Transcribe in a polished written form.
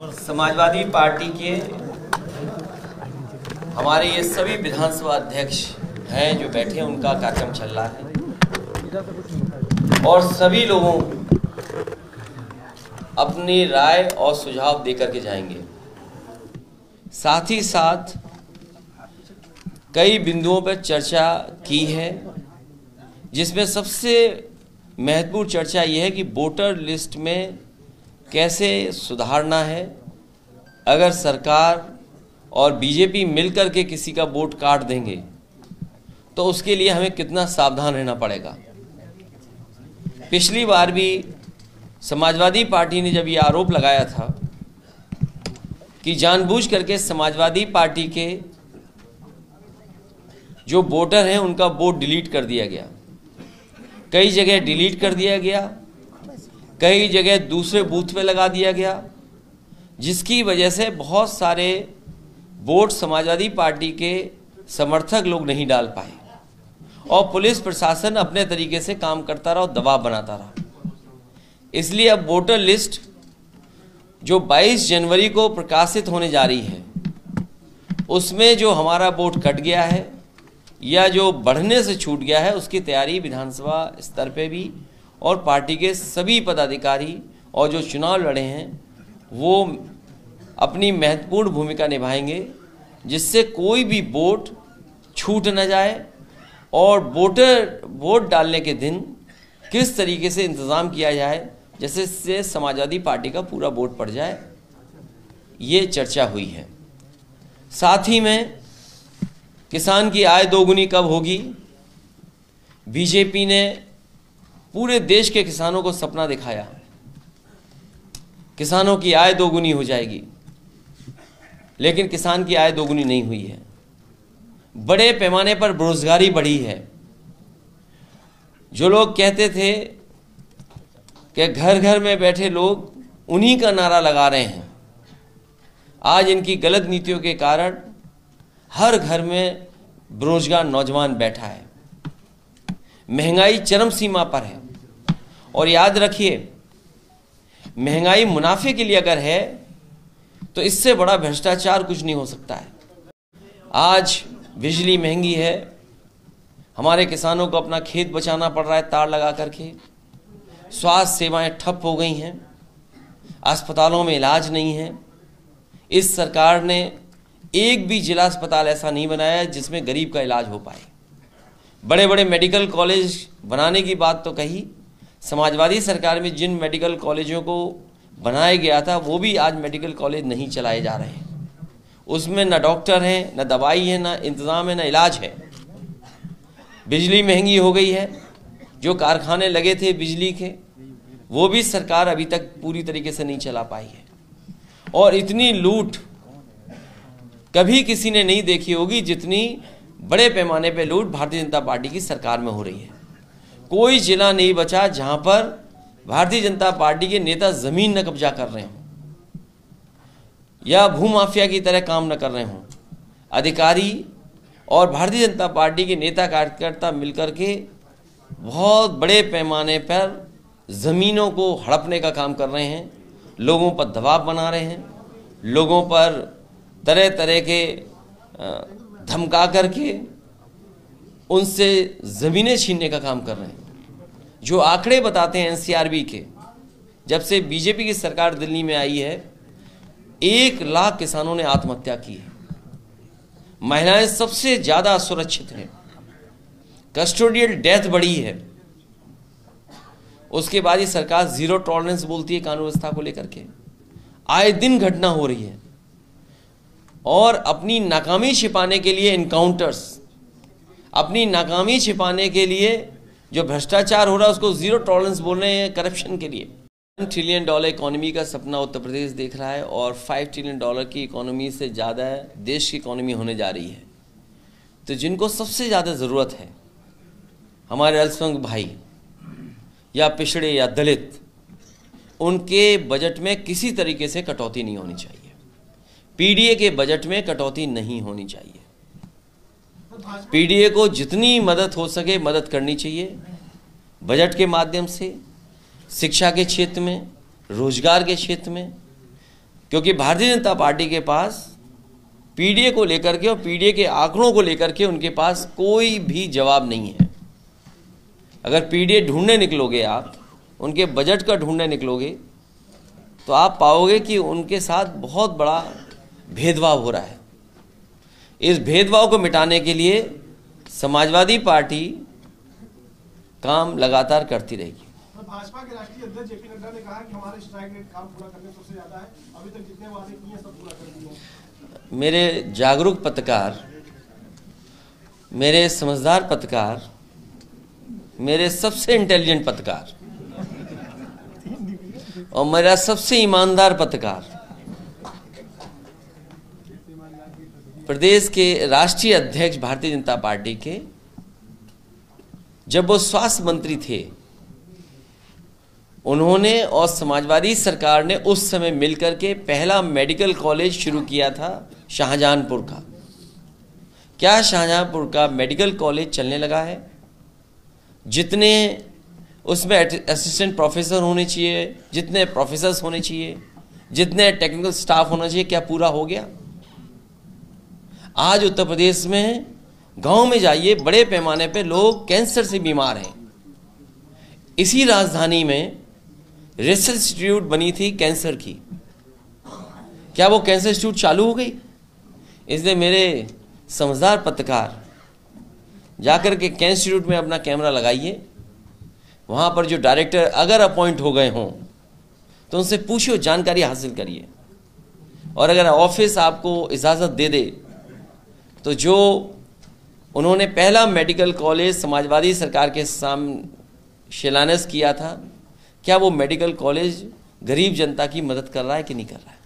Samajwadi party के हमारे ये सभी विधानसभा अध्यक्ष हैं जो बैठे हैं, उनका कार्यक्रम चल रहा है और सभी लोगों अपनी राय और सुझाव देकर के जाएंगे। साथ ही साथ कई बिंदुओं पर चर्चा की है, जिसमें सबसे महत्वपूर्ण चर्चा यह है कि वोटर लिस्ट में कैसे सुधारना है। अगर सरकार और बीजेपी मिलकर के किसी का वोट काट देंगे तो उसके लिए हमें कितना सावधान रहना पड़ेगा। पिछली बार भी समाजवादी पार्टी ने जब ये आरोप लगाया था कि जानबूझ करके समाजवादी पार्टी के जो वोटर हैं उनका वोट डिलीट कर दिया गया, कई जगह डिलीट कर दिया गया, कई जगह दूसरे बूथ पे लगा दिया गया, जिसकी वजह से बहुत सारे वोट समाजवादी पार्टी के समर्थक लोग नहीं डाल पाए और पुलिस प्रशासन अपने तरीके से काम करता रहा और दबाव बनाता रहा। इसलिए अब वोटर लिस्ट जो 22 जनवरी को प्रकाशित होने जा रही है, उसमें जो हमारा वोट कट गया है या जो बढ़ने से छूट गया है, उसकी तैयारी विधानसभा स्तर पे भी और पार्टी के सभी पदाधिकारी और जो चुनाव लड़े हैं वो अपनी महत्वपूर्ण भूमिका निभाएंगे, जिससे कोई भी वोट छूट न जाए और वोट डालने के दिन किस तरीके से इंतज़ाम किया जाए जैसे से समाजवादी पार्टी का पूरा वोट पड़ जाए, ये चर्चा हुई है। साथ ही में किसान की आय दोगुनी कब होगी, बीजेपी ने पूरे देश के किसानों को सपना दिखाया, किसानों की आय दोगुनी हो जाएगी, लेकिन किसान की आय दोगुनी नहीं हुई है। बड़े पैमाने पर बेरोजगारी बढ़ी है। जो लोग कहते थे कि घर घर में बैठे लोग उन्हीं का नारा लगा रहे हैं, आज इनकी गलत नीतियों के कारण हर घर में बेरोजगार नौजवान बैठा है। महंगाई चरम सीमा पर है और याद रखिए, महंगाई मुनाफे के लिए अगर है तो इससे बड़ा भ्रष्टाचार कुछ नहीं हो सकता है। आज बिजली महंगी है, हमारे किसानों को अपना खेत बचाना पड़ रहा है तार लगा करके, स्वास्थ्य सेवाएं ठप हो गई हैं, अस्पतालों में इलाज नहीं है। इस सरकार ने एक भी जिला अस्पताल ऐसा नहीं बनाया जिसमें गरीब का इलाज हो पाए। बड़े बड़े मेडिकल कॉलेज बनाने की बात तो कही, समाजवादी सरकार में जिन मेडिकल कॉलेजों को बनाया गया था वो भी आज मेडिकल कॉलेज नहीं चलाए जा रहे हैं। उसमें न डॉक्टर हैं, न दवाई है, न इंतज़ाम है, न इलाज है। बिजली महंगी हो गई है, जो कारखाने लगे थे बिजली के वो भी सरकार अभी तक पूरी तरीके से नहीं चला पाई है। और इतनी लूट कभी किसी ने नहीं देखी होगी जितनी बड़े पैमाने पे लूट भारतीय जनता पार्टी की सरकार में हो रही है। कोई जिला नहीं बचा जहां पर भारतीय जनता पार्टी के नेता जमीन न कब्जा कर रहे हों या भूमाफिया की तरह काम न कर रहे हों। अधिकारी और भारतीय जनता पार्टी के नेता कार्यकर्ता मिलकर के बहुत बड़े पैमाने पर ज़मीनों को हड़पने का काम कर रहे हैं, लोगों पर दबाव बना रहे हैं, लोगों पर तरह तरह के धमका करके उनसे ज़मीनें छीनने का काम कर रहे हैं। जो आंकड़े बताते हैं एनसीआरबी के, जब से बीजेपी की सरकार दिल्ली में आई है 1 लाख किसानों ने आत्महत्या की है। महिलाएं सबसे ज़्यादा असुरक्षित हैं, कस्टोडियल डेथ बढ़ी है। उसके बाद ये सरकार जीरो टॉलरेंस बोलती है कानून व्यवस्था को लेकर के। आए दिन घटना हो रही है और अपनी नाकामी छिपाने के लिए इनकाउंटर्स, अपनी नाकामी छिपाने के लिए जो भ्रष्टाचार हो रहा है उसको जीरो टॉलरेंस बोल रहे हैं करप्शन के लिए। $1 ट्रिलियन इकोनॉमी का सपना उत्तर प्रदेश देख रहा है और $5 ट्रिलियन की इकोनॉमी से ज़्यादा देश की इकोनॉमी होने जा रही है। तो जिनको सबसे ज़्यादा ज़रूरत है, हमारे अल्पसंख्यक भाई या पिछड़े या दलित, उनके बजट में किसी तरीके से कटौती नहीं होनी चाहिए। पीडीए के बजट में कटौती नहीं होनी चाहिए। पीडीए को जितनी मदद हो सके मदद करनी चाहिए, बजट के माध्यम से, शिक्षा के क्षेत्र में, रोजगार के क्षेत्र में, क्योंकि भारतीय जनता पार्टी के पास पीडीए को लेकर के और पीडीए के आंकड़ों को लेकर के उनके पास कोई भी जवाब नहीं है। अगर पीडीए ढूंढने निकलोगे आप, उनके बजट का ढूंढने निकलोगे, तो आप पाओगे कि उनके साथ बहुत बड़ा भेदभाव हो रहा है। इस भेदभाव को मिटाने के लिए समाजवादी पार्टी काम लगातार करती रहेगी। भाजपा के राष्ट्रीय अध्यक्ष जेपी नड्डा ने कहा कि हमारे स्ट्राइक रेट काम पूरा करने सबसे ज्यादा है, अभी तक जितने वादे किए सब पूरा कर दिए। मेरे जागरूक पत्रकार, मेरे समझदार पत्रकार, मेरे सबसे इंटेलिजेंट पत्रकार और मेरा सबसे ईमानदार पत्रकार प्रदेश के राष्ट्रीय अध्यक्ष भारतीय जनता पार्टी के, जब वो स्वास्थ्य मंत्री थे, उन्होंने और समाजवादी सरकार ने उस समय मिलकर के पहला मेडिकल कॉलेज शुरू किया था शाहजहांपुर का। क्या शाहजहांपुर का मेडिकल कॉलेज चलने लगा है? जितने उसमें असिस्टेंट प्रोफेसर होने चाहिए, जितने प्रोफेसर्स होने चाहिए, जितने टेक्निकल स्टाफ होना चाहिए, क्या पूरा हो गया? आज उत्तर प्रदेश में गांव में जाइए, बड़े पैमाने पे लोग कैंसर से बीमार हैं। इसी राजधानी में रिसर्च इंस्टीट्यूट बनी थी कैंसर की, क्या वो कैंसर इंस्टीट्यूट चालू हो गई? इसलिए मेरे समझदार पत्रकार जाकर के कैंसर इंस्टीट्यूट में अपना कैमरा लगाइए, वहाँ पर जो डायरेक्टर अगर अपॉइंट हो गए हों तो उनसे पूछिए, जानकारी हासिल करिए। और अगर ऑफिस आपको इजाज़त दे दे तो जो उन्होंने पहला मेडिकल कॉलेज समाजवादी सरकार के सामने शिलान्यास किया था, क्या वो मेडिकल कॉलेज गरीब जनता की मदद कर रहा है कि नहीं कर रहा है?